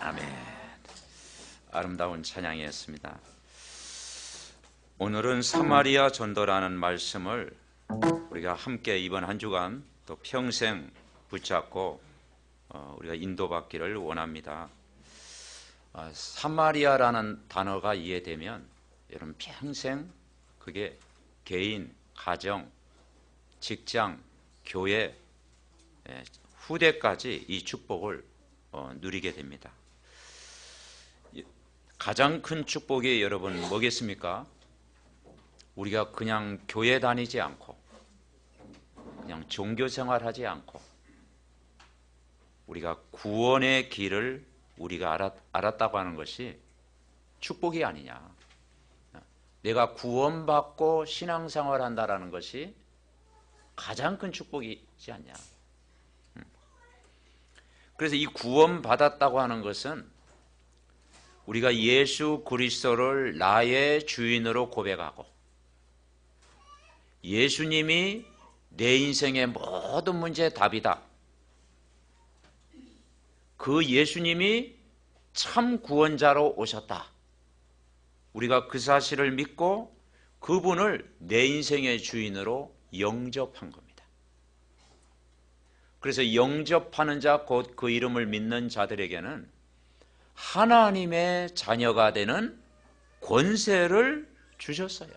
아멘. 아름다운 찬양이었습니다. 오늘은 사마리아 전도라는 말씀을 우리가 함께 이번 한 주간 또 평생 붙잡고 우리가 인도받기를 원합니다. 사마리아라는 단어가 이해되면 여러분 평생 그게 개인, 가정, 직장, 교회, 후대까지 이 축복을 누리게 됩니다. 가장 큰 축복이 여러분 뭐겠습니까? 우리가 그냥 교회 다니지 않고 그냥 종교 생활하지 않고 우리가 구원의 길을 우리가 알았다고 하는 것이 축복이 아니냐. 내가 구원받고 신앙생활 한다라는 것이 가장 큰 축복이지 않냐. 그래서 이 구원받았다고 하는 것은 우리가 예수 그리스도를 나의 주인으로 고백하고 예수님이 내 인생의 모든 문제의 답이다. 그 예수님이 참 구원자로 오셨다. 우리가 그 사실을 믿고 그분을 내 인생의 주인으로 영접한 겁니다. 그래서 영접하는 자, 곧 그 이름을 믿는 자들에게는 하나님의 자녀가 되는 권세를 주셨어요.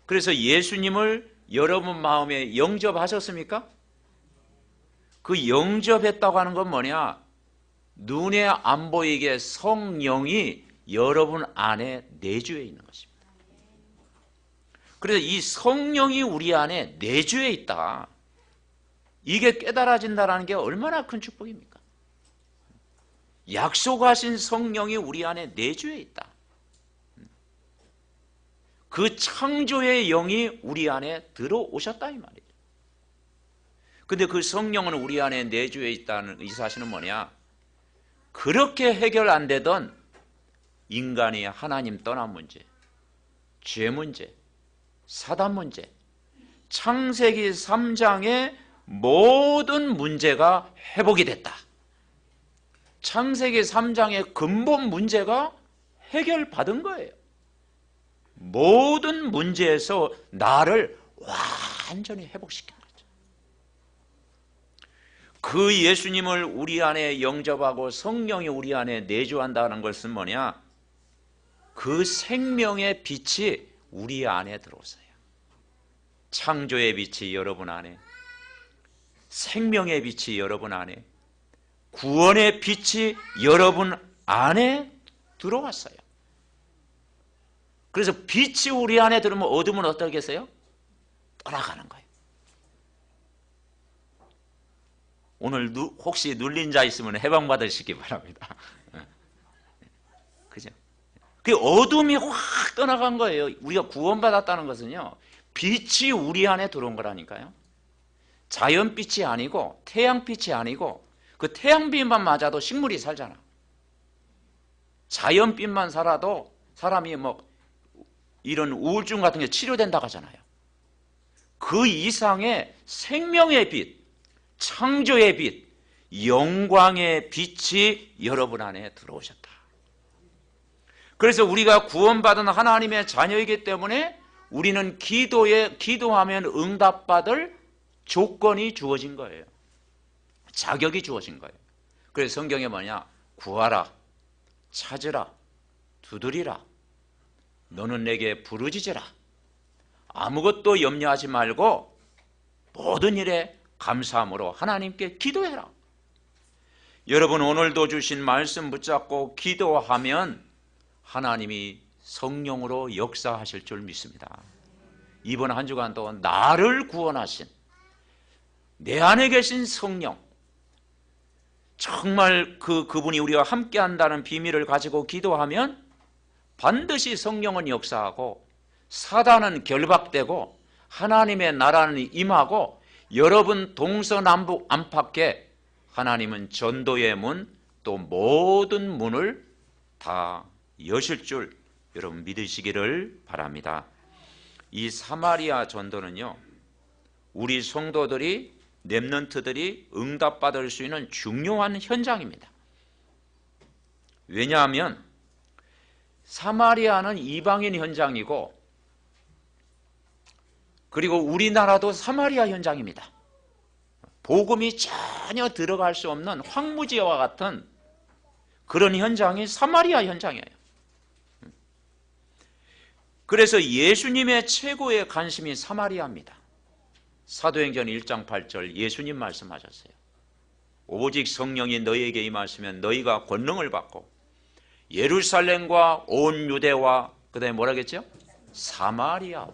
그래서 예수님을 여러분 마음에 영접하셨습니까? 그 영접했다고 하는 건 뭐냐? 눈에 안 보이게 성령이 여러분 안에 내주해 있는 것입니다. 그래서 이 성령이 우리 안에 내주해 있다. 이게 깨달아진다는 게 얼마나 큰 축복입니까? 약속하신 성령이 우리 안에 내주해 있다. 그 창조의 영이 우리 안에 들어오셨다 이 말이에요. 근데 그 성령은 우리 안에 내주해 있다는 이 사실은 뭐냐? 그렇게 해결 안 되던 인간이 하나님 떠난 문제, 죄 문제, 사단 문제, 창세기 3장의 모든 문제가 회복이 됐다. 창세기 3장의 근본 문제가 해결받은 거예요. 모든 문제에서 나를 완전히 회복시킨 거죠. 그 예수님을 우리 안에 영접하고 성령이 우리 안에 내주한다는 것은 뭐냐? 그 생명의 빛이 우리 안에 들어오세요. 창조의 빛이 여러분 안에, 생명의 빛이 여러분 안에, 구원의 빛이 여러분 안에 들어왔어요. 그래서 빛이 우리 안에 들어오면 어둠은 어떻겠어요? 떠나가는 거예요. 오늘 혹시 눌린 자 있으면 해방받으시기 바랍니다. 그죠? 그 어둠이 확 떠나간 거예요. 우리가 구원받았다는 것은요, 빛이 우리 안에 들어온 거라니까요. 자연빛이 아니고 태양빛이 아니고 그 태양빛만 맞아도 식물이 살잖아. 자연빛만 살아도 사람이 뭐 이런 우울증 같은 게 치료된다고 하잖아요. 그 이상의 생명의 빛, 창조의 빛, 영광의 빛이 여러분 안에 들어오셨다. 그래서 우리가 구원받은 하나님의 자녀이기 때문에 우리는 기도하면 응답받을 조건이 주어진 거예요. 자격이 주어진 거예요. 그래서 성경에 뭐냐? 구하라, 찾으라, 두드리라, 너는 내게 부르짖으라. 아무것도 염려하지 말고 모든 일에 감사함으로 하나님께 기도해라. 여러분 오늘도 주신 말씀 붙잡고 기도하면 하나님이 성령으로 역사하실 줄 믿습니다. 이번 한 주간도 나를 구원하신 내 안에 계신 성령, 정말 그분이 우리와 함께 한다는 비밀을 가지고 기도하면 반드시 성령은 역사하고 사단은 결박되고 하나님의 나라는 임하고 여러분 동서남북 안팎에 하나님은 전도의 문, 또 모든 문을 다 여실 줄 여러분 믿으시기를 바랍니다. 이 사마리아 전도는요, 우리 성도들이 렘넌트들이 응답받을 수 있는 중요한 현장입니다. 왜냐하면 사마리아는 이방인 현장이고, 그리고 우리나라도 사마리아 현장입니다. 복음이 전혀 들어갈 수 없는 황무지와 같은 그런 현장이 사마리아 현장이에요. 그래서 예수님의 최고의 관심이 사마리아입니다. 사도행전 1장 8절 예수님 말씀하셨어요. 오직 성령이 너희에게 임하시면 너희가 권능을 받고 예루살렘과 온 유대와 그 다음에 뭐라 그랬죠? 사마리아와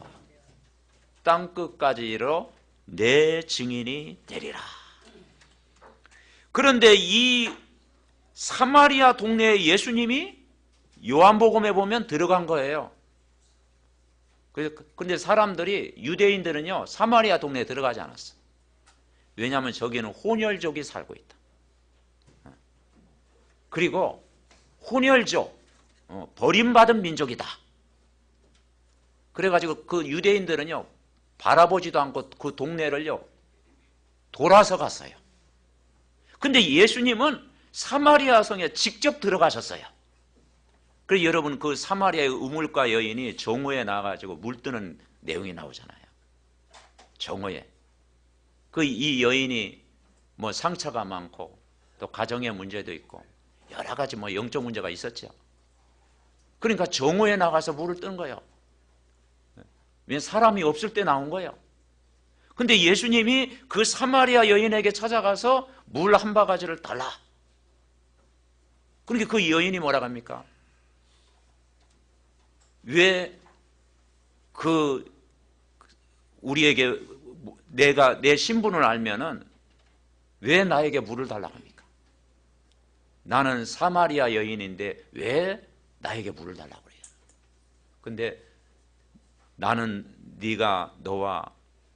땅끝까지 이르러 내 증인이 되리라. 그런데 이 사마리아 동네에 예수님이 요한복음에 보면 들어간 거예요. 그런데 사람들이, 유대인들은요 사마리아 동네에 들어가지 않았어. 왜냐하면 저기는 혼혈족이 살고 있다. 그리고 혼혈족, 버림받은 민족이다. 그래가지고 그 유대인들은요 바라보지도 않고 그 동네를요 돌아서 갔어요. 근데 예수님은 사마리아 성에 직접 들어가셨어요. 그래서 여러분 그 사마리아의 우물가 여인이 정오에 나가지고 물 뜨는 내용이 나오잖아요. 정오에. 그 이 여인이 뭐 상처가 많고 또 가정의 문제도 있고 여러 가지 뭐 영적 문제가 있었죠. 그러니까 정오에 나가서 물을 뜬 거예요. 왜 사람이 없을 때 나온 거예요. 근데 예수님이 그 사마리아 여인에게 찾아가서 물 한 바가지를 달라. 그러니까 그 여인이 뭐라고 합니까? 왜 우리에게 내가 내 신분을 알면은 왜 나에게 물을 달라고 합니까? 나는 사마리아 여인인데 왜 나에게 물을 달라고 그래요? 근데 나는 너와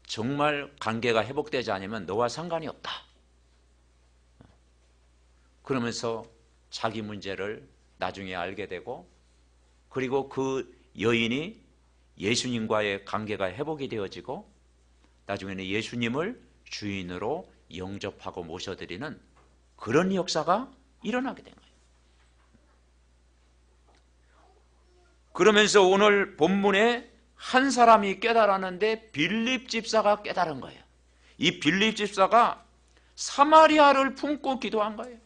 정말 관계가 회복되지 않으면 너와 상관이 없다. 그러면서 자기 문제를 나중에 알게 되고, 그리고 그 여인이 예수님과의 관계가 회복이 되어지고 나중에는 예수님을 주인으로 영접하고 모셔드리는 그런 역사가 일어나게 된 거예요. 그러면서 오늘 본문에 한 사람이 깨달았는데 빌립 집사가 깨달은 거예요. 이 빌립 집사가 사마리아를 품고 기도한 거예요.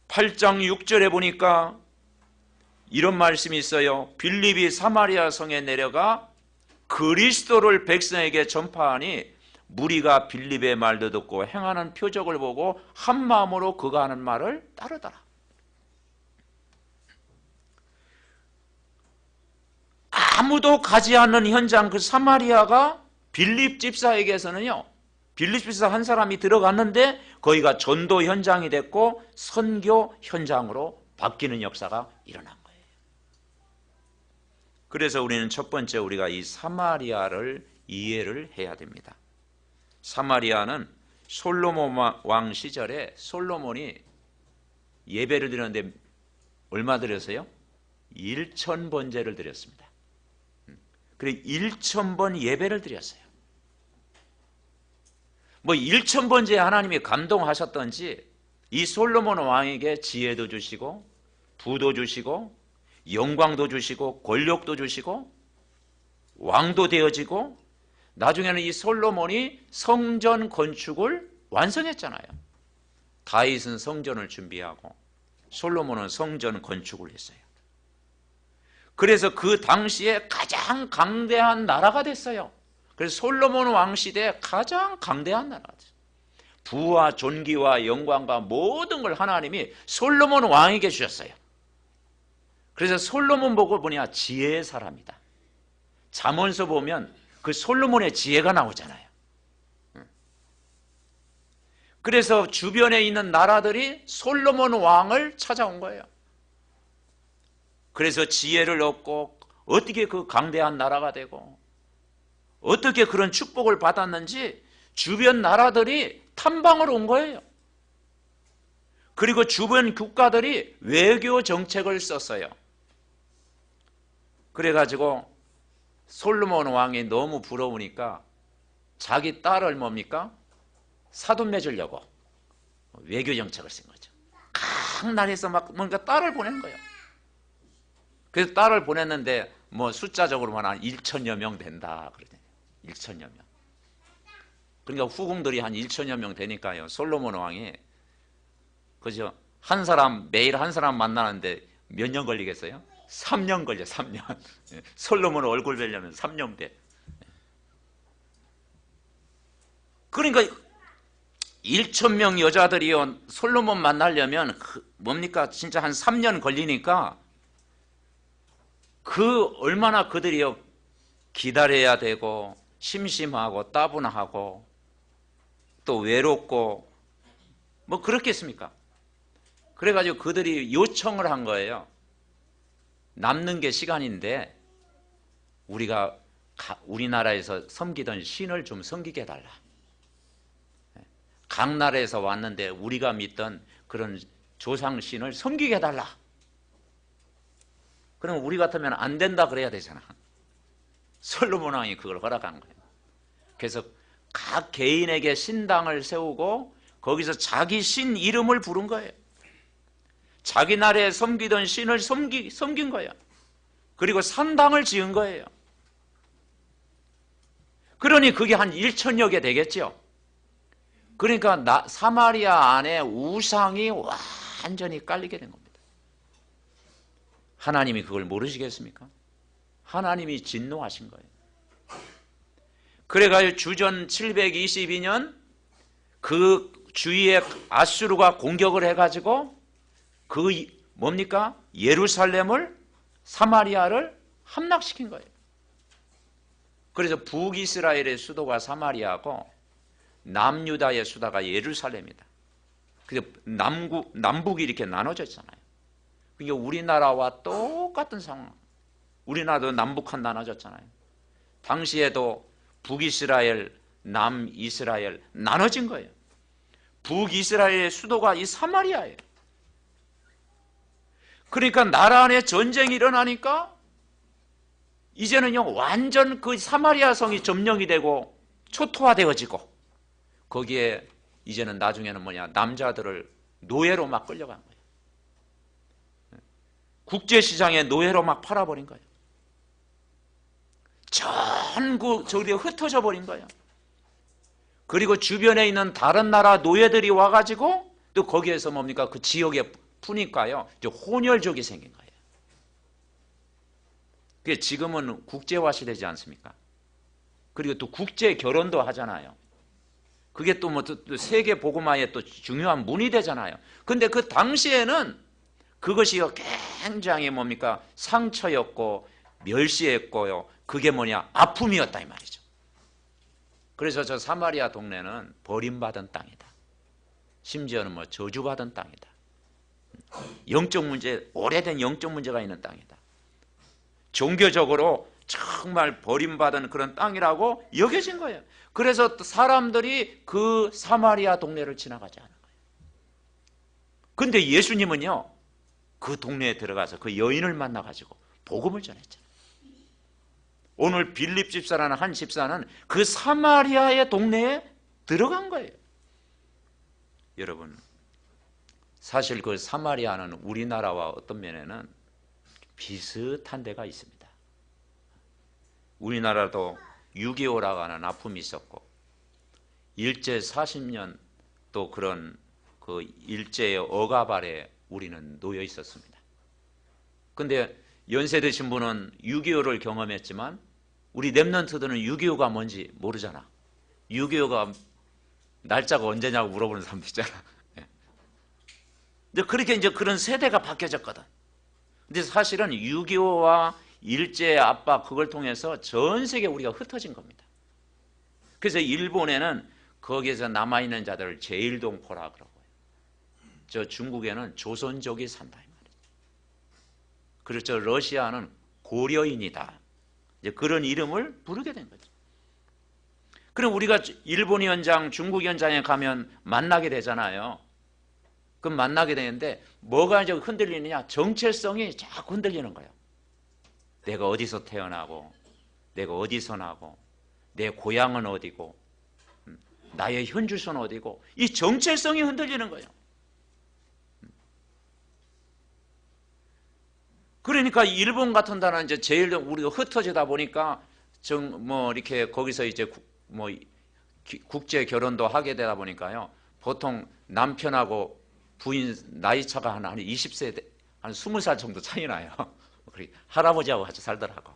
8장 6절에 보니까 이런 말씀이 있어요. 빌립이 사마리아 성에 내려가 그리스도를 백성에게 전파하니 무리가 빌립의 말도 듣고 행하는 표적을 보고 한 마음으로 그가 하는 말을 따르더라. 아무도 가지 않는 현장, 그 사마리아가 빌립 집사에게서는요, 빌립 집사 한 사람이 들어갔는데 거기가 전도 현장이 됐고 선교 현장으로 바뀌는 역사가 일어난 거예요. 그래서 우리는 첫 번째 우리가 이 사마리아를 이해를 해야 됩니다. 사마리아는 솔로몬 왕 시절에 솔로몬이 예배를 드렸는데 얼마 드렸어요? 1,000번제를 드렸습니다. 그래 1,000번 예배를 드렸어요. 뭐 1,000번제에 하나님이 감동하셨던지 이 솔로몬 왕에게 지혜도 주시고 부도 주시고 영광도 주시고 권력도 주시고 왕도 되어지고 나중에는 이 솔로몬이 성전 건축을 완성했잖아요. 다윗은 성전을 준비하고 솔로몬은 성전 건축을 했어요. 그래서 그 당시에 가장 강대한 나라가 됐어요. 그래서 솔로몬 왕 시대에 가장 강대한 나라가 됐어요. 부와 존귀와 영광과 모든 걸 하나님이 솔로몬 왕에게 주셨어요. 그래서 솔로몬 보고 뭐냐, 지혜의 사람이다. 잠언서 보면 그 솔로몬의 지혜가 나오잖아요. 그래서 주변에 있는 나라들이 솔로몬 왕을 찾아온 거예요. 그래서 지혜를 얻고 어떻게 그 강대한 나라가 되고 어떻게 그런 축복을 받았는지 주변 나라들이 탐방을 온 거예요. 그리고 주변 국가들이 외교 정책을 썼어요. 그래가지고 솔로몬 왕이 너무 부러우니까 자기 딸을 뭡니까? 사돈 맺으려고 외교 정책을 쓴 거죠. 각 나라에서 막 뭔가 딸을 보낸 거예요. 그래서 딸을 보냈는데 뭐 숫자적으로만 한 1천여 명 된다 그러잖아요. 1천여 명. 그러니까 후궁들이 한 1천여 명 되니까요. 솔로몬 왕이 그죠? 한 사람 매일 한 사람 만나는데 몇 년 걸리겠어요? 3년 걸려. 3년. 솔로몬 얼굴 뵈려면 3년 돼. 그러니까 1,000명 여자들이요 솔로몬 만나려면 뭡니까? 진짜 한 3년 걸리니까 그 얼마나 그들이요 기다려야 되고 심심하고 따분하고 또 외롭고 뭐 그렇겠습니까? 그래가지고 그들이 요청을 한 거예요. 남는 게 시간인데 우리가 우리나라에서 섬기던 신을 좀 섬기게 해달라. 각 나라에서 왔는데 우리가 믿던 그런 조상신을 섬기게 해달라. 그럼 우리 같으면 안 된다 그래야 되잖아. 솔로몬 왕이 그걸 허락한 거예요. 그래서 각 개인에게 신당을 세우고 거기서 자기 신 이름을 부른 거예요. 자기 나라에 섬기던 신을 섬긴 거예요. 그리고 산당을 지은 거예요. 그러니 그게 한 1천여 개 되겠죠. 그러니까 사마리아 안에 우상이 완전히 깔리게 된 겁니다. 하나님이 그걸 모르시겠습니까? 하나님이 진노하신 거예요. 그래가지고 주전 722년 그 주위에 아수르가 공격을 해가지고 그 뭡니까? 예루살렘을 사마리아를 함락시킨 거예요. 그래서 북이스라엘의 수도가 사마리아고 남유다의 수도가 예루살렘이다. 그래서 남북이 이렇게 나눠졌잖아요. 그러니까 우리나라와 똑같은 상황. 우리나라도 남북한 나눠졌잖아요. 당시에도 북이스라엘, 남이스라엘 나눠진 거예요. 북이스라엘의 수도가 이 사마리아예요. 그러니까 나라 안에 전쟁이 일어나니까 이제는요 완전 그 사마리아 성이 점령이 되고 초토화되어지고 거기에 이제는 나중에는 뭐냐 남자들을 노예로 막 끌려간 거예요. 국제시장에 노예로 막 팔아버린 거예요. 전국 저기에 흩어져 버린 거예요. 그리고 주변에 있는 다른 나라 노예들이 와가지고 또 거기에서 뭡니까 그 지역에 푸니까요 이제 혼혈족이 생긴 거예요. 그게 지금은 국제화 시대지 않습니까? 그리고 또 국제 결혼도 하잖아요. 그게 또 뭐 또 세계 복음화에 또 중요한 문이 되잖아요. 근데 그 당시에는 그것이 굉장히 뭡니까 상처였고 멸시했고요. 그게 뭐냐 아픔이었다 이 말이죠. 그래서 저 사마리아 동네는 버림받은 땅이다. 심지어는 뭐 저주받은 땅이다. 영적 문제, 오래된 영적 문제가 있는 땅이다. 종교적으로 정말 버림받은 그런 땅이라고 여겨진 거예요. 그래서 사람들이 그 사마리아 동네를 지나가지 않은 거예요. 근데 예수님은요 그 동네에 들어가서 그 여인을 만나가지고 복음을 전했잖아요. 오늘 빌립 집사라는 한 집사는 그 사마리아의 동네에 들어간 거예요. 여러분 사실 그 사마리아는 우리나라와 어떤 면에는 비슷한 데가 있습니다. 우리나라도 6.25라고 하는 아픔이 있었고 일제 40년 또 그런 그 일제의 억압 아래 우리는 놓여 있었습니다. 근데 연세 드신 분은 6.25를 경험했지만 우리 랩런트들은 6.25가 뭔지 모르잖아. 6.25가 날짜가 언제냐고 물어보는 사람도 있잖아. 근데 그렇게 이제 그런 세대가 바뀌어졌거든. 근데 사실은 6.25와 일제의 압박 그걸 통해서 전 세계 우리가 흩어진 겁니다. 그래서 일본에는 거기에서 남아있는 자들을 제일동포라 그러고요. 저 중국에는 조선족이 산다 이 말이에요. 그리고 저 러시아는 고려인이다. 이제 그런 이름을 부르게 된 거죠. 그럼 우리가 일본 현장, 중국 현장에 가면 만나게 되잖아요. 그럼 만나게 되는데 뭐가 이제 흔들리느냐? 정체성이 자꾸 흔들리는 거예요. 내가 어디서 태어나고 내가 어디서 나고 내 고향은 어디고 나의 현주소는 어디고, 이 정체성이 흔들리는 거예요. 그러니까 일본 같은 데는 이제 제일 우리가 흩어지다 보니까 이렇게 거기서 이제 국제 결혼도 하게 되다 보니까요. 보통 남편하고 부인 나이 차가 한 20세, 한 20살 정도 차이 나요. 할아버지하고 같이 살더라고.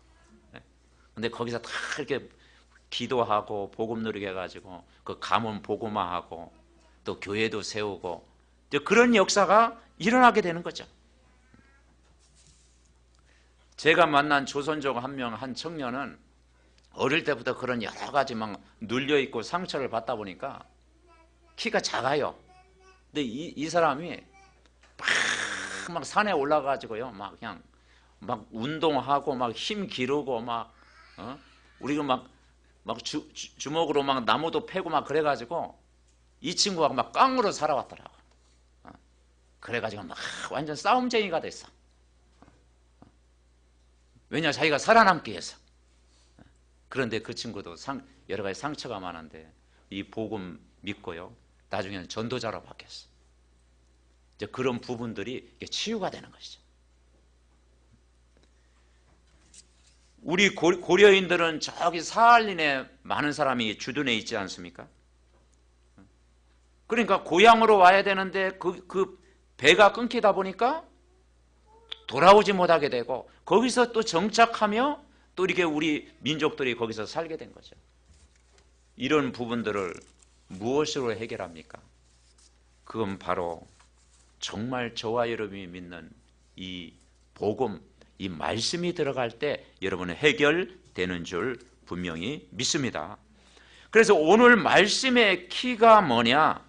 근데 거기서 다 이렇게 기도하고 복음 누리게 해가지고 그 가문 복음화하고 또 교회도 세우고 그런 역사가 일어나게 되는 거죠. 제가 만난 조선족 한 청년은 어릴 때부터 그런 여러 가지 막 눌려있고 상처를 받다 보니까 키가 작아요. 근데 이 사람이 막 산에 올라가가지고요. 막 그냥 막 운동하고 막 힘 기르고 우리가 막 주먹으로 막 나무도 패고 막 그래가지고 이 친구가 막 깡으로 살아왔더라고. 그래가지고 막 완전 싸움쟁이가 됐어. 왜냐, 자기가 살아남기 위해서. 그런데 그 친구도 여러 가지 상처가 많은데 이 복음 믿고요. 나중에는 전도자로 바뀌었어. 이제 그런 부분들이 치유가 되는 것이죠. 우리 고려인들은 저기 사할린에 많은 사람이 주둔해 있지 않습니까? 그러니까 고향으로 와야 되는데 그 배가 끊기다 보니까 돌아오지 못하게 되고 거기서 또 정착하며 또 이렇게 우리 민족들이 거기서 살게 된 거죠. 이런 부분들을 무엇으로 해결합니까? 그건 바로 정말 저와 여러분이 믿는 이 복음, 이 말씀이 들어갈 때 여러분은 해결되는 줄 분명히 믿습니다. 그래서 오늘 말씀의 키가 뭐냐?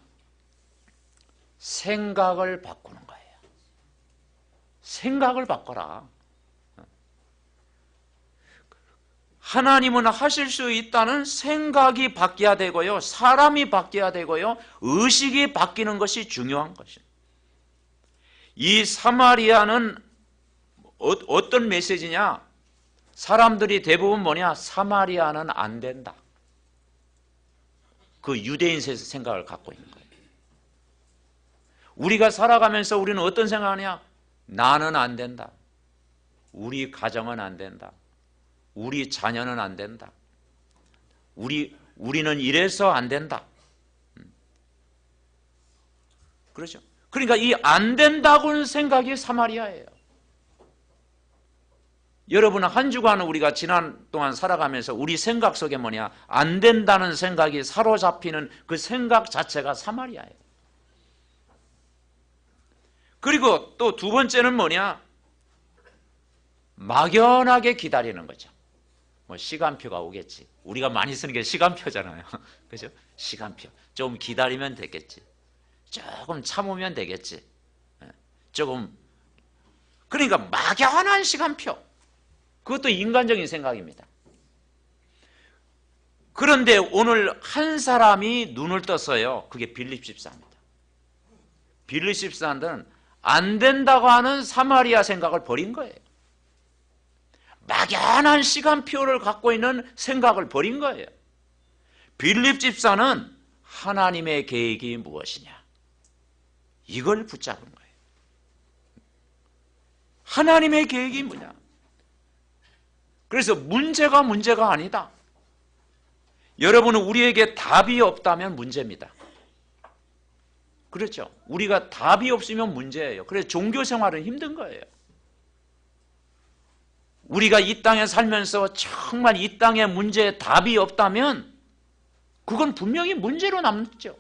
생각을 바꾸는 거예요. 생각을 바꿔라. 하나님은 하실 수 있다는 생각이 바뀌어야 되고요. 사람이 바뀌어야 되고요. 의식이 바뀌는 것이 중요한 것이에요. 이 사마리아는 어떤 메시지냐? 사람들이 대부분 뭐냐? 사마리아는 안 된다. 그 유대인 생각을 갖고 있는 거예요. 우리가 살아가면서 우리는 어떤 생각하냐? 나는 안 된다. 우리 가정은 안 된다. 우리 자녀는 안 된다. 우리는 이래서 안 된다. 그렇죠? 그러니까 이 안 된다고는 생각이 사마리아예요. 여러분은 한 주간 우리가 지난 동안 살아가면서 우리 생각 속에 뭐냐? 안 된다는 생각이 사로잡히는 그 생각 자체가 사마리아예요. 그리고 또 두 번째는 뭐냐? 막연하게 기다리는 거죠. 시간표가 오겠지. 우리가 많이 쓰는 게 시간표잖아요. 그죠? 시간표. 좀 기다리면 되겠지. 조금 참으면 되겠지. 조금. 그러니까 막연한 시간표. 그것도 인간적인 생각입니다. 그런데 오늘 한 사람이 눈을 떴어요. 그게 빌립 집사입니다. 빌립 집사는 안 된다고 하는 사마리아 생각을 버린 거예요. 막연한 시간표를 갖고 있는 생각을 버린 거예요. 빌립 집사는 하나님의 계획이 무엇이냐? 이걸 붙잡은 거예요. 하나님의 계획이 뭐냐? 그래서 문제가 아니다. 여러분은 우리에게 답이 없다면 문제입니다. 그렇죠? 우리가 답이 없으면 문제예요. 그래서 종교 생활은 힘든 거예요. 우리가 이 땅에 살면서 정말 이 땅의 문제에 답이 없다면 그건 분명히 문제로 남죠.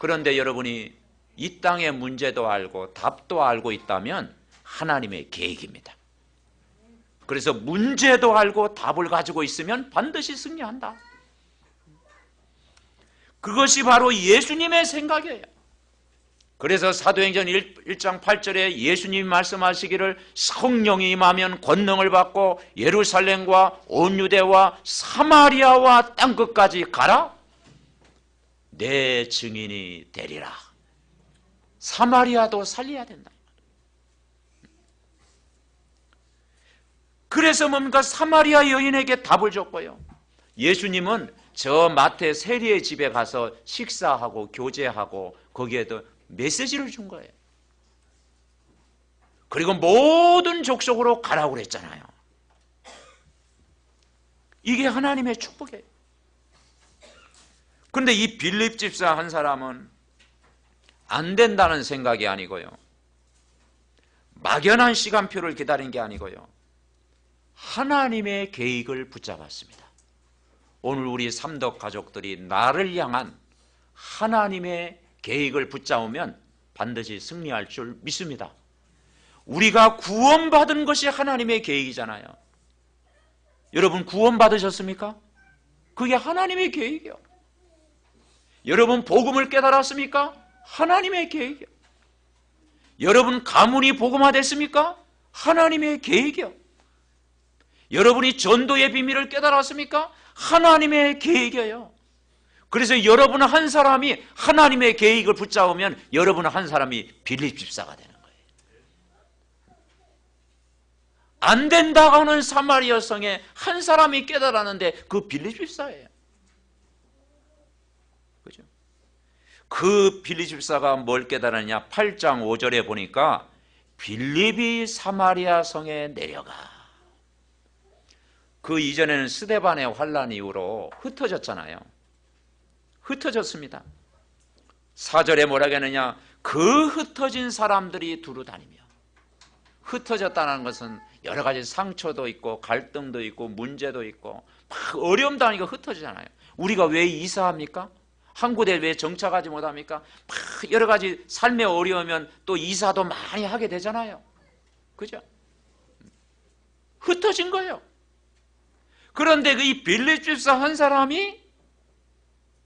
그런데 여러분이 이 땅의 문제도 알고 답도 알고 있다면 하나님의 계획입니다. 그래서 문제도 알고 답을 가지고 있으면 반드시 승리한다. 그것이 바로 예수님의 생각이에요. 그래서 사도행전 1장 8절에 예수님이 말씀하시기를 성령이 임하면 권능을 받고 예루살렘과 온 유대와 사마리아와 땅끝까지 가라. 내 증인이 되리라. 사마리아도 살려야 된다. 그래서 뭡니까? 사마리아 여인에게 답을 줬고요. 예수님은 저 마태 세리의 집에 가서 식사하고 교제하고 거기에도 메시지를 준 거예요. 그리고 모든 족속으로 가라고 그랬잖아요. 이게 하나님의 축복이에요. 그런데 이 빌립 집사 한 사람은 안 된다는 생각이 아니고요, 막연한 시간표를 기다린 게 아니고요, 하나님의 계획을 붙잡았습니다. 오늘 우리 삼덕 가족들이 나를 향한 하나님의 계획을 붙잡으면 반드시 승리할 줄 믿습니다. 우리가 구원받은 것이 하나님의 계획이잖아요. 여러분 구원받으셨습니까? 그게 하나님의 계획이요. 여러분 복음을 깨달았습니까? 하나님의 계획이요. 여러분 가문이 복음화됐습니까? 하나님의 계획이요. 여러분이 전도의 비밀을 깨달았습니까? 하나님의 계획이에요. 그래서 여러분 한 사람이 하나님의 계획을 붙잡으면 여러분 한 사람이 빌립 집사가 되는 거예요. 안 된다고 하는 사마리아 성에 한 사람이 깨달았는데 그 빌립 집사예요. 그죠? 그 빌립 집사가 뭘 깨달았냐? 8장 5절에 보니까 빌립이 사마리아 성에 내려가. 그 이전에는 스데반의 환란 이후로 흩어졌잖아요. 흩어졌습니다. 4절에 뭐라고 하느냐? 그 흩어진 사람들이 두루 다니며. 흩어졌다는 것은 여러 가지 상처도 있고 갈등도 있고 문제도 있고 막 어려움도 아니고 흩어지잖아요. 우리가 왜 이사합니까? 한 곳에 왜 정착하지 못합니까? 막 여러 가지 삶에 어려우면 또 이사도 많이 하게 되잖아요. 그죠? 흩어진 거예요. 그런데 이 빌립 집사 한 사람이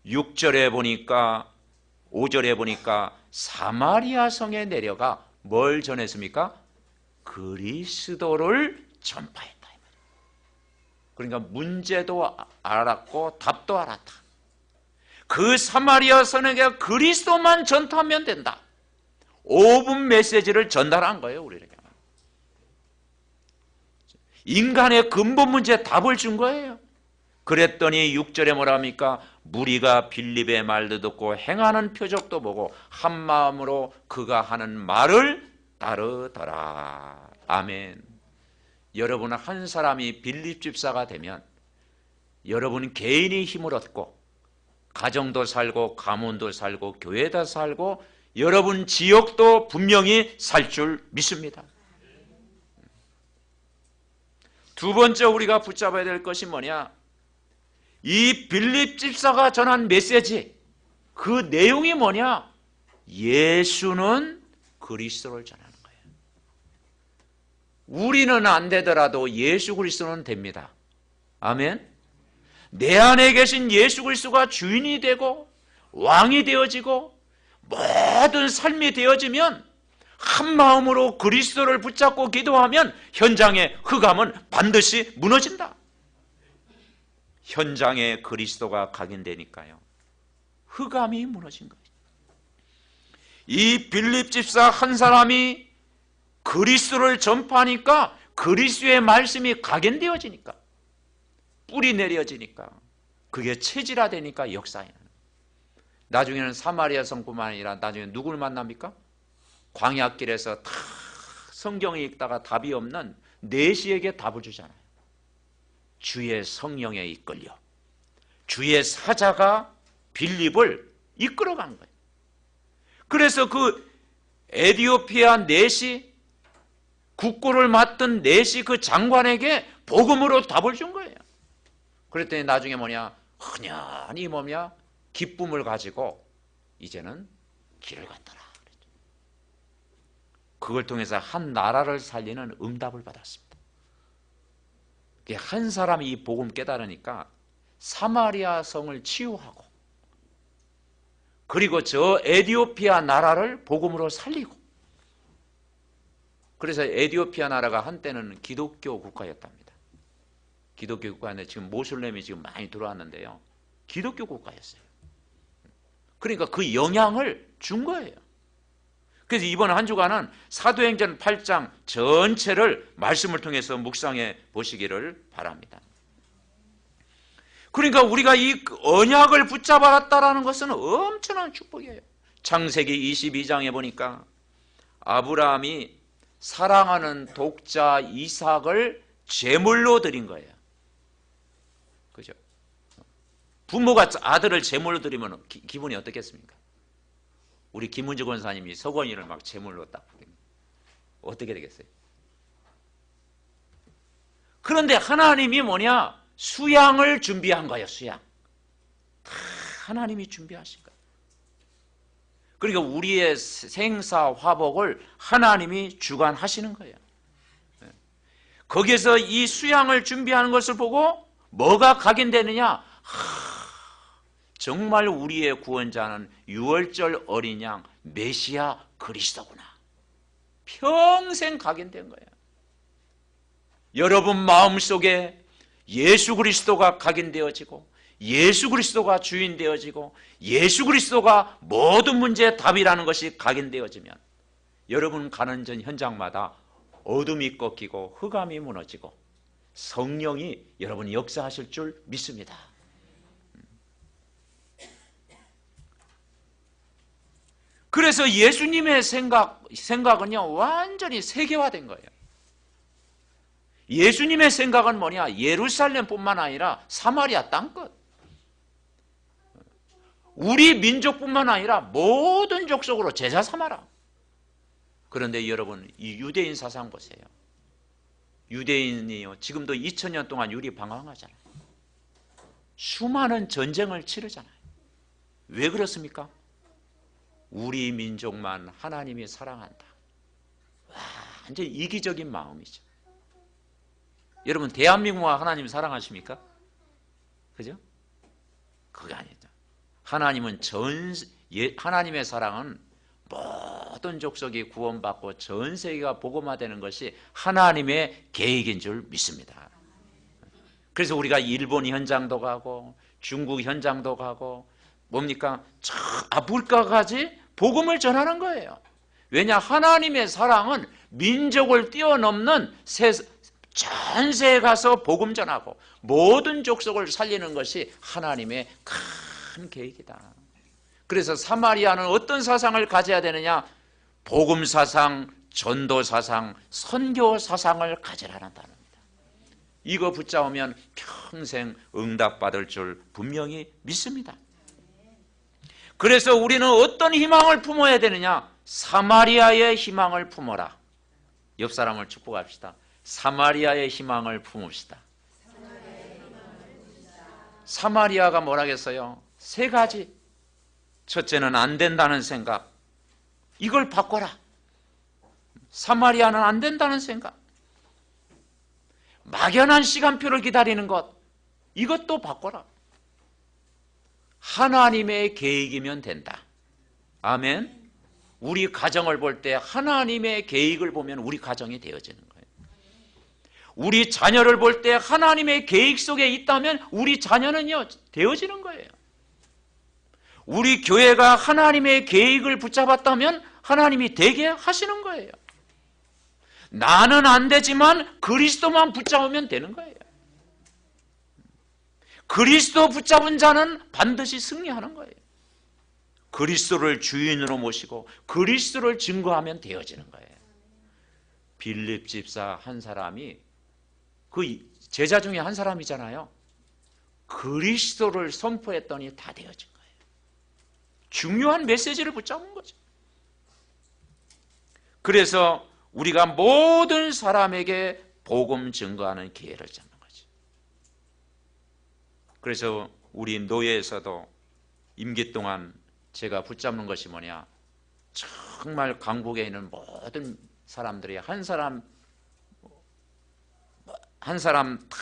6절에 보니까 5절에 보니까 사마리아 성에 내려가 뭘 전했습니까? 그리스도를 전파했다. 그러니까 문제도 알았고 답도 알았다. 그 사마리아 성에게 그리스도만 전파하면 된다. 5분 메시지를 전달한 거예요, 우리에게. 인간의 근본 문제에 답을 준 거예요. 그랬더니 6절에 뭐라 합니까? 무리가 빌립의 말도 듣고 행하는 표적도 보고 한 마음으로 그가 하는 말을 따르더라. 아멘. 여러분 한 사람이 빌립 집사가 되면 여러분 개인이 힘을 얻고 가정도 살고 가문도 살고 교회도 살고 여러분 지역도 분명히 살 줄 믿습니다. 두 번째 우리가 붙잡아야 될 것이 뭐냐? 이 빌립 집사가 전한 메시지, 그 내용이 뭐냐? 예수는 그리스도를 전하는 거예요. 우리는 안 되더라도 예수 그리스도는 됩니다. 아멘. 내 안에 계신 예수 그리스도가 주인이 되고 왕이 되어지고 모든 삶이 되어지면 한 마음으로 그리스도를 붙잡고 기도하면 현장의 흑암은 반드시 무너진다. 현장에 그리스도가 각인되니까요, 흑암이 무너진 거예요. 이 빌립 집사 한 사람이 그리스도를 전파하니까 그리스도의 말씀이 각인되어지니까, 뿌리 내려지니까, 그게 체질화되니까 역사에 나중에는 사마리아 성뿐만 아니라 나중에 누굴 만납니까? 광야길에서 다 성경을 읽다가 답이 없는 내시에게 답을 주잖아요. 주의 성령에 이끌려 주의 사자가 빌립을 이끌어간 거예요. 그래서 그 에티오피아 내시 국고를 맡던 내시 그 장관에게 복음으로 답을 준 거예요. 그랬더니 나중에 뭐냐? 흔연히 뭐냐? 기쁨을 가지고 이제는 길을 갔더라. 그걸 통해서 한 나라를 살리는 응답을 받았습니다. 한 사람이 이 복음 깨달으니까 사마리아 성을 치유하고 그리고 저 에티오피아 나라를 복음으로 살리고, 그래서 에티오피아 나라가 한때는 기독교 국가였답니다. 기독교 국가인데 지금 모슬렘이 지금 많이 들어왔는데요, 기독교 국가였어요. 그러니까 그 영향을 준 거예요. 그래서 이번 한 주간은 사도행전 8장 전체를 말씀을 통해서 묵상해 보시기를 바랍니다. 그러니까 우리가 이 언약을 붙잡았다라는 것은 엄청난 축복이에요. 창세기 22장에 보니까 아브라함이 사랑하는 독자 이삭을 제물로 드린 거예요. 그죠? 부모가 아들을 제물로 드리면 기분이 어떻겠습니까? 우리 김은주 권사님이 서건이를 막 제물로 딱 어떻게 되겠어요? 그런데 하나님이 뭐냐? 수양을 준비한 거예요. 수양. 다 하나님이 준비하신 거예요. 그러니까 우리의 생사 화복을 하나님이 주관하시는 거예요. 거기에서 이 수양을 준비하는 것을 보고 뭐가 각인되느냐? 정말 우리의 구원자는 유월절 어린 양 메시아 그리스도구나. 평생 각인된 거예요. 여러분 마음속에 예수 그리스도가 각인되어지고 예수 그리스도가 주인 되어지고 예수 그리스도가 모든 문제의 답이라는 것이 각인되어지면 여러분 가는 전 현장마다 어둠이 꺾이고 흑암이 무너지고 성령이 여러분 역사하실 줄 믿습니다. 그래서 예수님의 생각은요 완전히 세계화된 거예요. 예수님의 생각은 뭐냐? 예루살렘뿐만 아니라 사마리아 땅끝, 우리 민족뿐만 아니라 모든 족속으로 제자 삼아라. 그런데 여러분 이 유대인 사상 보세요. 유대인이요 지금도 2000년 동안 유리방황하잖아요. 수많은 전쟁을 치르잖아요. 왜 그렇습니까? 우리 민족만 하나님이 사랑한다. 완전 이기적인 마음이죠. 여러분 대한민국만 하나님 사랑하십니까? 그죠? 그게 아니죠. 하나님은 하나님의 사랑은 모든 족속이 구원받고 전 세계가 복음화되는 것이 하나님의 계획인 줄 믿습니다. 그래서 우리가 일본 현장도 가고 중국 현장도 가고 뭡니까? 저 아프리카까지 복음을 전하는 거예요. 왜냐? 하나님의 사랑은 민족을 뛰어넘는 전세에 가서 복음 전하고 모든 족속을 살리는 것이 하나님의 큰 계획이다. 그래서 사마리아는 어떤 사상을 가져야 되느냐? 복음 사상, 전도 사상, 선교 사상을 가지라는 단어입니다. 이거 붙잡으면 평생 응답받을 줄 분명히 믿습니다. 그래서 우리는 어떤 희망을 품어야 되느냐? 사마리아의 희망을 품어라. 옆 사람을 축복합시다. 사마리아의 희망을 품읍시다. 사마리아가 뭐라겠어요? 세 가지. 첫째는 안 된다는 생각. 이걸 바꿔라. 사마리아는 안 된다는 생각. 막연한 시간표를 기다리는 것. 이것도 바꿔라. 하나님의 계획이면 된다. 아멘. 우리 가정을 볼 때 하나님의 계획을 보면 우리 가정이 되어지는 거예요. 우리 자녀를 볼 때 하나님의 계획 속에 있다면 우리 자녀는요 되어지는 거예요. 우리 교회가 하나님의 계획을 붙잡았다면 하나님이 되게 하시는 거예요. 나는 안 되지만 그리스도만 붙잡으면 되는 거예요. 그리스도 붙잡은 자는 반드시 승리하는 거예요. 그리스도를 주인으로 모시고 그리스도를 증거하면 되어지는 거예요. 빌립 집사 한 사람이 그 제자 중에 한 사람이잖아요. 그리스도를 선포했더니 다 되어진 거예요. 중요한 메시지를 붙잡은 거죠. 그래서 우리가 모든 사람에게 복음 증거하는 기회를 잡는 거죠. 그래서 우리 노예에서도 임기 동안 제가 붙잡는 것이 뭐냐? 정말 강국에 있는 모든 사람들이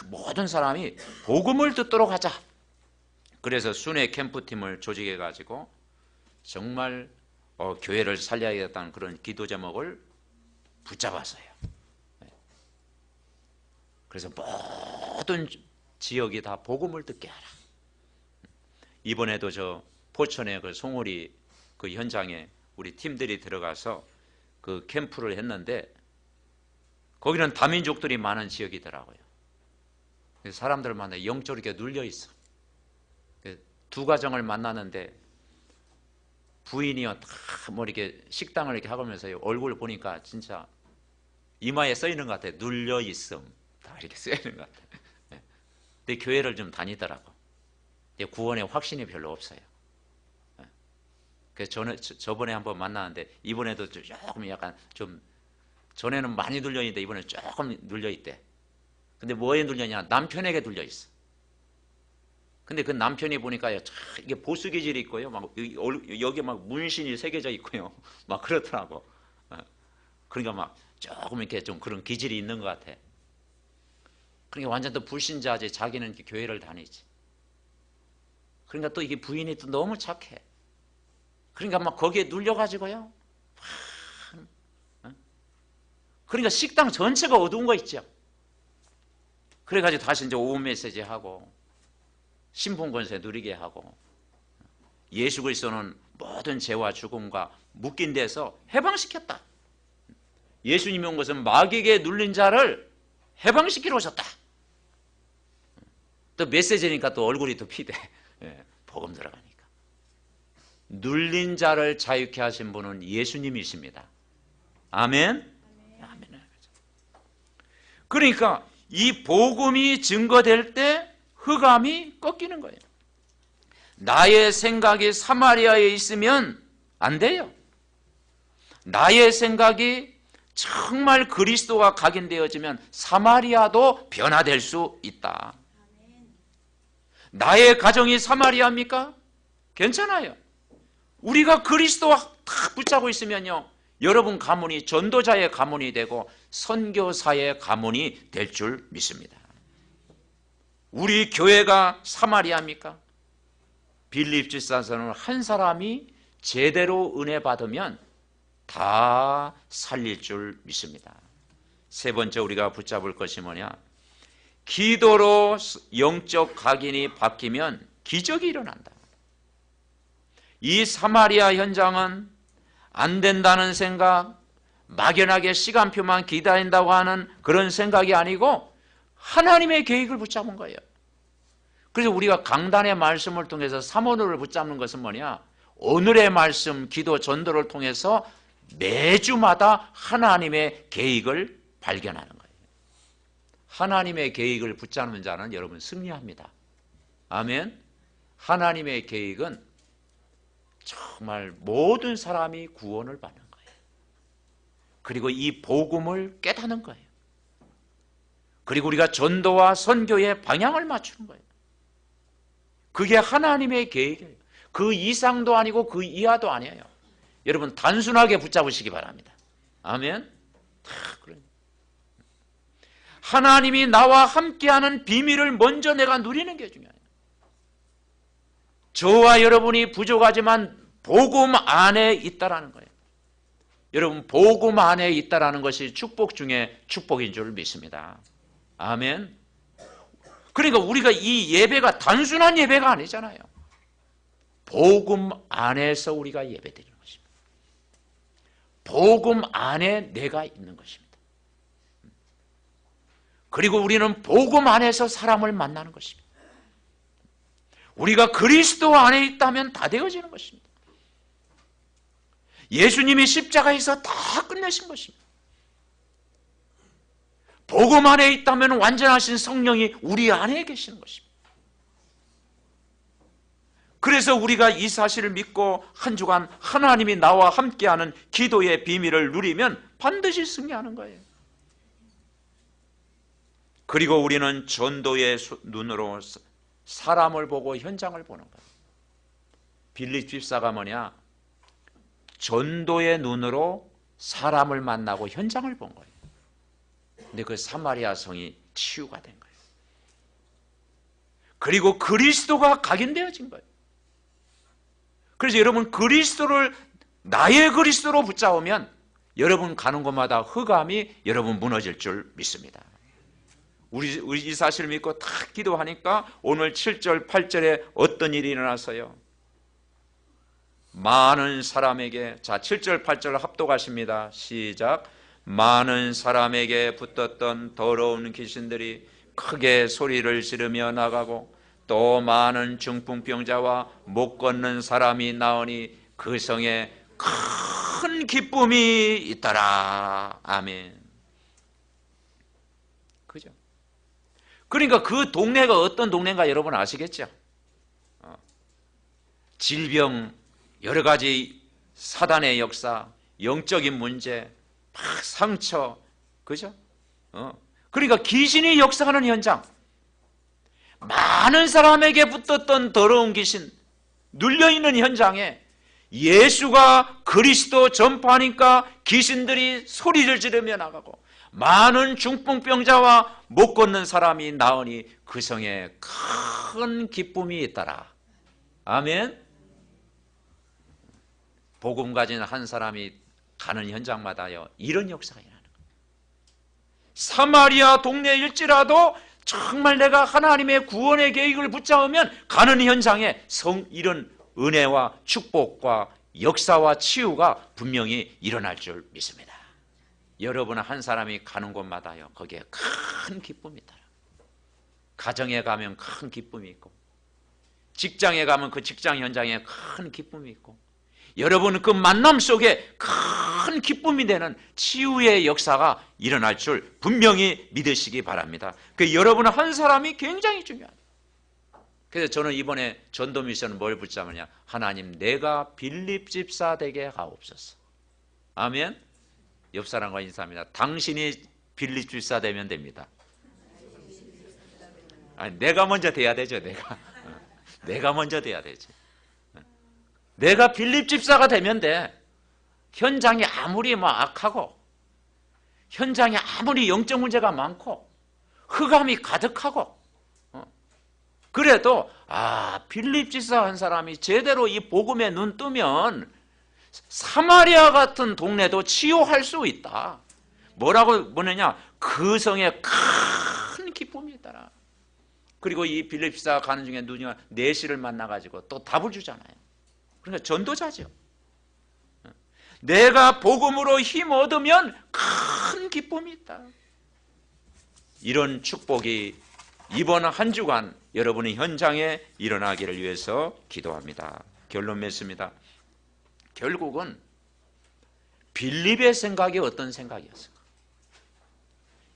모든 사람이 복음을 듣도록 하자. 그래서 순회 캠프팀을 조직해 가지고 정말 교회를 살려야겠다는 그런 기도 제목을 붙잡았어요. 그래서 모든 지역이 다 복음을 듣게 하라. 이번에도 저 포천의 그 송오리 그 현장에 우리 팀들이 들어가서 그 캠프를 했는데 거기는 다민족들이 많은 지역이더라고요. 그래서 사람들 만나 영적으로 이렇게 눌려 있어. 두 가정을 만나는데 부인이요 다 뭐 이렇게 식당을 이렇게 하면서 얼굴 보니까 진짜 이마에 써 있는 것 같아요. 눌려 있음 다 이렇게 써 있는 것 같아요. 근데 교회를 좀 다니더라고. 구원에 확신이 별로 없어요. 그래서 저번에 한번 만나는데 이번에도 조금 약간 좀 전에는 많이 눌려 있는데 이번에 조금 눌려 있대. 근데 뭐에 눌려냐? 남편에게 눌려 있어. 근데 그 남편이 보니까 이게 보수 기질이 있고요. 막 여기 막 문신이 새겨져 있고요. 막 그렇더라고. 그러니까 막 조금 이렇게 좀 그런 기질이 있는 것 같아. 그러니까 완전 또 불신자지. 자기는 교회를 다니지. 그러니까 또 이게 부인이 또 너무 착해. 그러니까 막 거기에 눌려가지고요. 그러니까 식당 전체가 어두운 거 있죠. 그래가지고 다시 이제 오후 메시지 하고 신분 권세 누리게 하고 예수 그리스도는 모든 죄와 죽음과 묶인 데서 해방시켰다. 예수님이 온 것은 마귀에게 눌린 자를 해방시키러 오셨다. 또 메시지니까 또 얼굴이 또 피대. 복음 들어가니까. 눌린 자를 자유케 하신 분은 예수님이십니다. 아멘. 아멘. 그러니까 이 복음이 증거될 때 흑암이 꺾이는 거예요. 나의 생각이 사마리아에 있으면 안 돼요. 나의 생각이 정말 그리스도가 각인되어지면 사마리아도 변화될 수 있다. 나의 가정이 사마리아입니까? 괜찮아요. 우리가 그리스도와 다 붙잡고 있으면요, 여러분 가문이 전도자의 가문이 되고 선교사의 가문이 될 줄 믿습니다. 우리 교회가 사마리아입니까? 빌립 지사서는 한 사람이 제대로 은혜 받으면 다 살릴 줄 믿습니다. 세 번째 우리가 붙잡을 것이 뭐냐? 기도로 영적 각인이 바뀌면 기적이 일어난다. 이 사마리아 현장은 안 된다는 생각, 막연하게 시간표만 기다린다고 하는 그런 생각이 아니고 하나님의 계획을 붙잡은 거예요. 그래서 우리가 강단의 말씀을 통해서 사모노를 붙잡는 것은 뭐냐? 오늘의 말씀, 기도, 전도를 통해서 매주마다 하나님의 계획을 발견하는 거예요. 하나님의 계획을 붙잡는 자는 여러분 승리합니다. 아멘. 하나님의 계획은 정말 모든 사람이 구원을 받는 거예요. 그리고 이 복음을 깨닫는 거예요. 그리고 우리가 전도와 선교의 방향을 맞추는 거예요. 그게 하나님의 계획이에요. 그 이상도 아니고 그 이하도 아니에요. 여러분 단순하게 붙잡으시기 바랍니다. 아멘. 하나님이 나와 함께하는 비밀을 먼저 내가 누리는 게 중요해요. 저와 여러분이 부족하지만 복음 안에 있다라는 거예요. 여러분 복음 안에 있다라는 것이 축복 중에 축복인 줄 믿습니다. 아멘. 그러니까 우리가 이 예배가 단순한 예배가 아니잖아요. 복음 안에서 우리가 예배드리는 것입니다. 복음 안에 내가 있는 것입니다. 그리고 우리는 복음 안에서 사람을 만나는 것입니다. 우리가 그리스도 안에 있다면 다 되어지는 것입니다. 예수님이 십자가에서 다 끝내신 것입니다. 복음 안에 있다면 완전하신 성령이 우리 안에 계시는 것입니다. 그래서 우리가 이 사실을 믿고 한 주간 하나님이 나와 함께하는 기도의 비밀을 누리면 반드시 승리하는 거예요. 그리고 우리는 전도의 눈으로 사람을 보고 현장을 보는 거예요. 빌립 집사가 뭐냐? 전도의 눈으로 사람을 만나고 현장을 본 거예요. 근데 그 사마리아 성이 치유가 된 거예요. 그리고 그리스도가 각인되어진 거예요. 그래서 여러분 그리스도를 나의 그리스도로 붙잡으면 여러분 가는 곳마다 흑암이 여러분 무너질 줄 믿습니다. 우리 이 사실을 믿고 딱 기도하니까 오늘 7절 8절에 어떤 일이 일어났어요? 많은 사람에게, 자 7절 8절 합독하십니다. 시작. 많은 사람에게 붙었던 더러운 귀신들이 크게 소리를 지르며 나가고 또 많은 중풍병자와 못 걷는 사람이 나오니 그 성에 큰 기쁨이 있더라. 아멘. 그죠? 그러니까 그 동네가 어떤 동네인가 여러분 아시겠죠? 질병, 여러 가지 사단의 역사, 영적인 문제, 막 상처, 그죠? 그러니까 귀신이 역사하는 현장, 많은 사람에게 붙었던 더러운 귀신, 눌려있는 현장에 예수가 그리스도 전파하니까 귀신들이 소리를 지르며 나가고 많은 중풍병자와 못 걷는 사람이 나으니 그 성에 큰 기쁨이 있더라. 아멘. 복음 가진 한 사람이 가는 현장마다요 이런 역사가 일어나는 거예요. 사마리아 동네일지라도 정말 내가 하나님의 구원의 계획을 붙잡으면 가는 현장에 이런 은혜와 축복과 역사와 치유가 분명히 일어날 줄 믿습니다. 여러분 한 사람이 가는 곳마다요 거기에 큰 기쁨이 있다. 가정에 가면 큰 기쁨이 있고, 직장에 가면 그 직장 현장에 큰 기쁨이 있고, 여러분 그 만남 속에 큰 기쁨이 되는 치유의 역사가 일어날 줄 분명히 믿으시기 바랍니다. 그 여러분 한 사람이 굉장히 중요합니다. 그래서 저는 이번에 전도 미션은 뭘 붙잡느냐, 하나님 내가 빌립 집사 되게 하옵소서. 아멘. 옆 사람과 인사합니다. 당신이 빌립 집사 되면 됩니다. 아니, 내가 먼저 돼야 되죠. 내가 먼저 돼야 되지. 내가 빌립 집사가 되면 돼. 현장이 아무리 악하고, 현장에 아무리 영적 문제가 많고, 흑암이 가득하고, 그래도 빌립 집사 한 사람이 제대로 이 복음에 눈 뜨면 사마리아 같은 동네도 치유할 수 있다. 뭐냐냐, 그 성에 큰 기쁨이 있더라. 그리고 이 빌립 집사가 가는 중에 누가 내시를 만나가지고 또 답을 주잖아요. 그러니까 전도자죠. 내가 복음으로 힘 얻으면 큰 기쁨이 있다. 이런 축복이 이번 한 주간 여러분의 현장에 일어나기를 위해서 기도합니다. 결론 맺습니다. 결국은 빌립의 생각이 어떤 생각이었을까?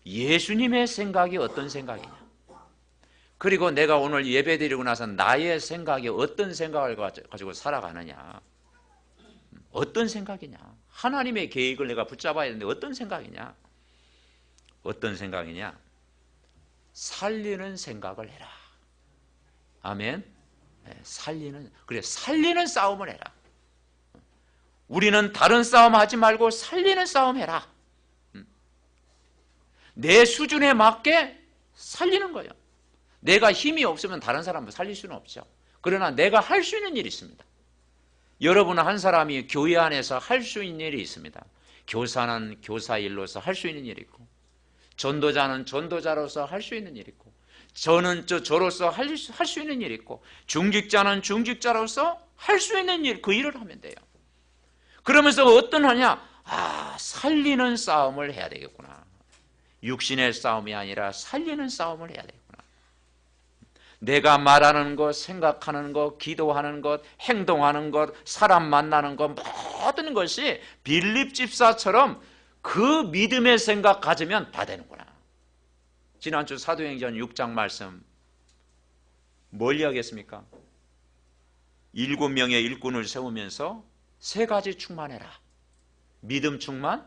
예수님의 생각이 어떤 생각이냐? 그리고 내가 오늘 예배드리고 나서 나의 생각이 어떤 생각을 가지고 살아가느냐? 어떤 생각이냐? 하나님의 계획을 내가 붙잡아야 되는데 어떤 생각이냐? 어떤 생각이냐? 살리는 생각을 해라. 아멘. 살리는 싸움을 해라. 우리는 다른 싸움 하지 말고 살리는 싸움 해라. 내 수준에 맞게 살리는 거예요. 내가 힘이 없으면 다른 사람을 살릴 수는 없죠. 그러나 내가 할 수 있는 일이 있습니다. 여러분 한 사람이 교회 안에서 할 수 있는 일이 있습니다. 교사는 교사 일로서 할 수 있는 일이 있고, 전도자는 전도자로서 할 수 있는 일이 있고, 저는 저로서 할 수 있는 일이 있고, 중직자는 중직자로서 할 수 있는 일, 그 일을 하면 돼요. 그러면서 어떤 하냐? 살리는 싸움을 해야 되겠구나. 육신의 싸움이 아니라 살리는 싸움을 해야 되겠구나. 내가 말하는 것, 생각하는 것, 기도하는 것, 행동하는 것, 사람 만나는 것, 모든 것이 빌립 집사처럼 그 믿음의 생각 가지면 다 되는구나. 지난주 사도행전 6장 말씀 뭘 이야기했습니까? 7명의 일꾼을 세우면서 3가지 충만해라. 믿음 충만,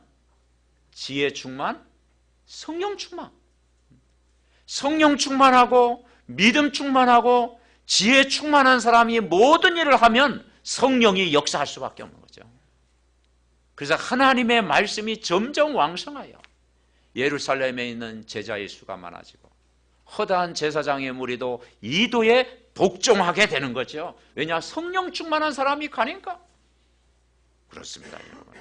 지혜 충만, 성령 충만. 성령 충만하고 믿음 충만하고 지혜 충만한 사람이 모든 일을 하면 성령이 역사할 수밖에 없는 거죠. 그래서 하나님의 말씀이 점점 왕성하여 예루살렘에 있는 제자의 수가 많아지고 허다한 제사장의 무리도 이도에 복종하게 되는 거죠. 왜냐? 성령 충만한 사람이 가니까. 그렇습니다, 여러분.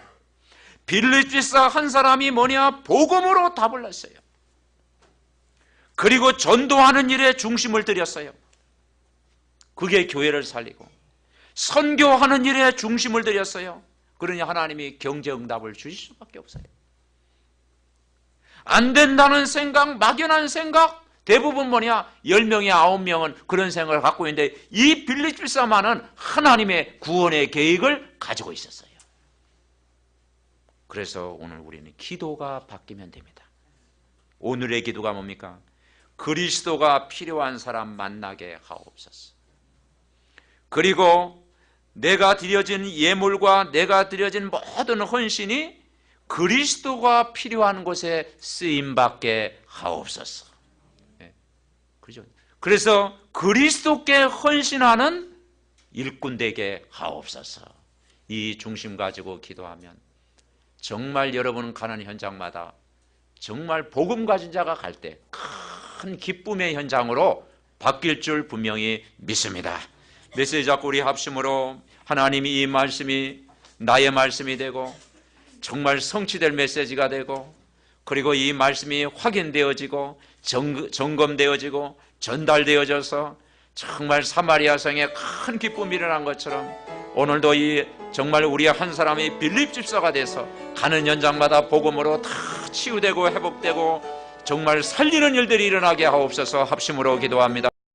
빌립 집사 한 사람이 뭐냐? 복음으로 답을 냈어요. 그리고 전도하는 일에 중심을 들였어요. 그게 교회를 살리고, 선교하는 일에 중심을 들였어요. 그러니 하나님이 경제응답을 주실 수밖에 없어요. 안 된다는 생각, 막연한 생각, 대부분 뭐냐? 10명이 9명은 그런 생각을 갖고 있는데 이 빌립 집사만은 하나님의 구원의 계획을 가지고 있었어요. 그래서 오늘 우리는 기도가 바뀌면 됩니다. 오늘의 기도가 뭡니까? 그리스도가 필요한 사람 만나게 하옵소서. 그리고 내가 드려진 예물과 내가 드려진 모든 헌신이 그리스도가 필요한 곳에 쓰임받게 하옵소서. 네. 그렇죠? 그래서 그리스도께 헌신하는 일꾼 되게 하옵소서. 이 중심 가지고 기도하면 정말 여러분 가는 현장마다 정말 복음 가진 자가 갈 때 큰 기쁨의 현장으로 바뀔 줄 분명히 믿습니다. 메시지 잡고 우리 합심으로 하나님이 이 말씀이 나의 말씀이 되고 정말 성취될 메시지가 되고 그리고 이 말씀이 확인되어지고 점검되어지고 전달되어져서 정말 사마리아 성에 큰 기쁨이 일어난 것처럼 오늘도 이 정말 우리 한 사람이 빌립 집사가 돼서 가는 현장마다 복음으로 다 치유되고 회복되고 정말 살리는 일들이 일어나게 하옵소서. 합심으로 기도합니다.